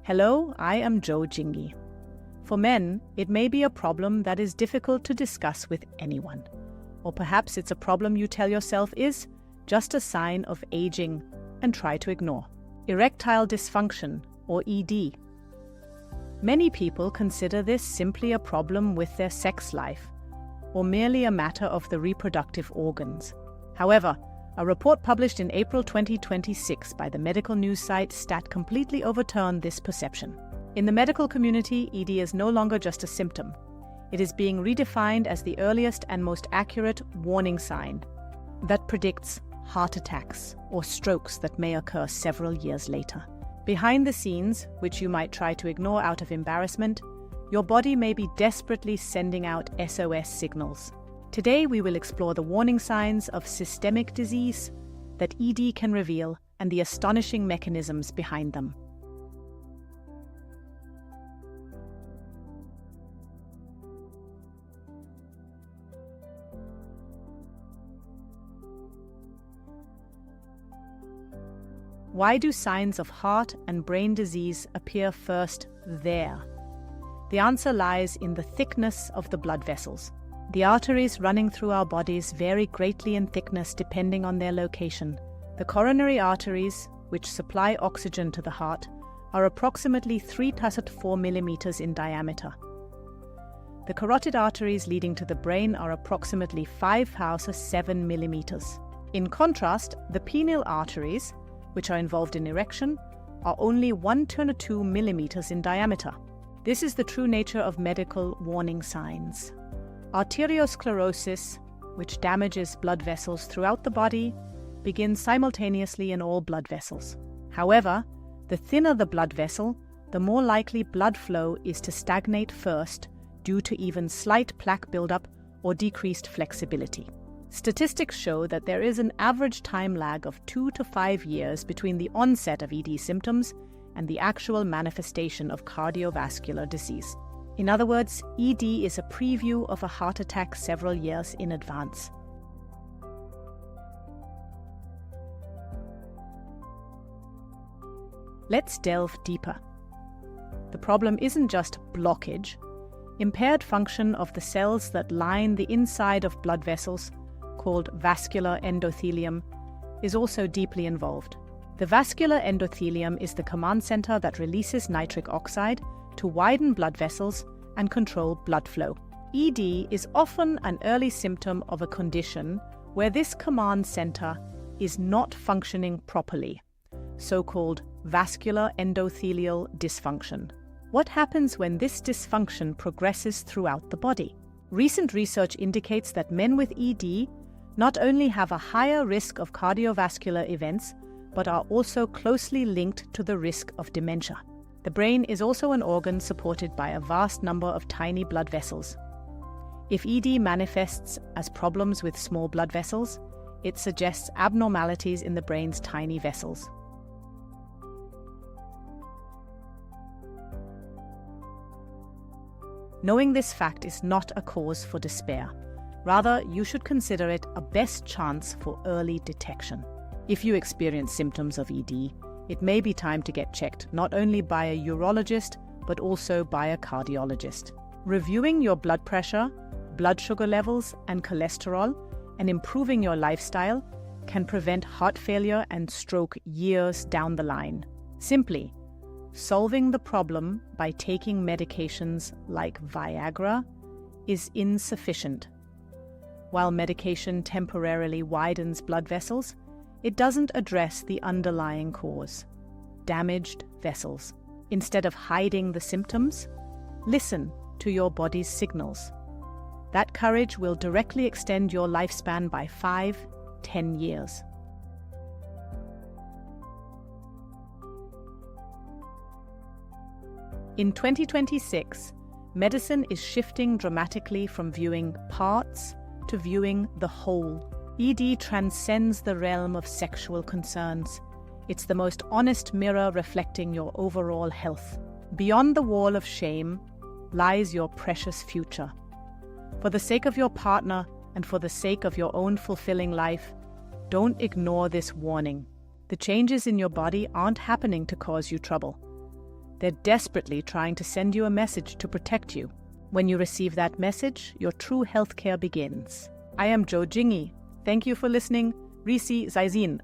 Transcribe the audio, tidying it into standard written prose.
Hello, I am Joe Jingi. For men, it may be a problem that is difficult to discuss with anyone. Or perhaps it's a problem you tell yourself is just a sign of aging and try to ignore. Erectile dysfunction, or ED. Many people consider this simply a problem with their sex life, or merely a matter of the reproductive organs. However, a report published in April 2026 by the medical news site Stat completely overturned this perception. In the medical community, ED is no longer just a symptom. It is being redefined as the earliest and most accurate warning sign that predicts heart attacks or strokes that may occur several years later. Behind the scenes, which you might try to ignore out of embarrassment, your body may be desperately sending out SOS signals. Today, we will explore the warning signs of systemic disease that ED can reveal and the astonishing mechanisms behind them. Why do signs of heart and brain disease appear first there? The answer lies in the thickness of the blood vessels. The arteries running through our bodies vary greatly in thickness depending on their location. The coronary arteries, which supply oxygen to the heart, are approximately 3-4 millimeters in diameter. The carotid arteries leading to the brain are approximately 5-7 millimeters. In contrast, the penile arteries, which are involved in erection, are only 1-2 millimeters in diameter. This is the true nature of medical warning signs. Arteriosclerosis, which damages blood vessels throughout the body, begins simultaneously in all blood vessels. However, the thinner the blood vessel, the more likely blood flow is to stagnate first due to even slight plaque buildup or decreased flexibility. Statistics show that there is an average time lag of 2 to 5 years between the onset of ED symptoms and the actual manifestation of cardiovascular disease. In other words, ED is a preview of a heart attack several years in advance. Let's delve deeper. The problem isn't just blockage. Impaired function of the cells that line the inside of blood vessels, called vascular endothelium, is also deeply involved. The vascular endothelium is the command center that releases nitric oxide to widen blood vessels and control blood flow. ED is often an early symptom of a condition where this command center is not functioning properly, so-called vascular endothelial dysfunction. What happens when this dysfunction progresses throughout the body? Recent research indicates that men with ED not only have a higher risk of cardiovascular events, but are also closely linked to the risk of dementia. The brain is also an organ supported by a vast number of tiny blood vessels. If ED manifests as problems with small blood vessels, it suggests abnormalities in the brain's tiny vessels. Knowing this fact is not a cause for despair. Rather, you should consider it a best chance for early detection. If you experience symptoms of ED, it may be time to get checked not only by a urologist, but also by a cardiologist. Reviewing your blood pressure, blood sugar levels, and cholesterol, and improving your lifestyle can prevent heart failure and stroke years down the line. Simply, solving the problem by taking medications like Viagra is insufficient. While medication temporarily widens blood vessels, it doesn't address the underlying cause: damaged vessels. Instead of hiding the symptoms, listen to your body's signals. That courage will directly extend your lifespan by 5-10 years. In 2026, medicine is shifting dramatically from viewing parts to viewing the whole. ED transcends the realm of sexual concerns. It's the most honest mirror reflecting your overall health. Beyond the wall of shame lies your precious future. For the sake of your partner and for the sake of your own fulfilling life, don't ignore this warning. The changes in your body aren't happening to cause you trouble. They're desperately trying to send you a message to protect you. When you receive that message, your true healthcare begins. I am Jo Jingi. Thank you for listening. Risi Zaizin.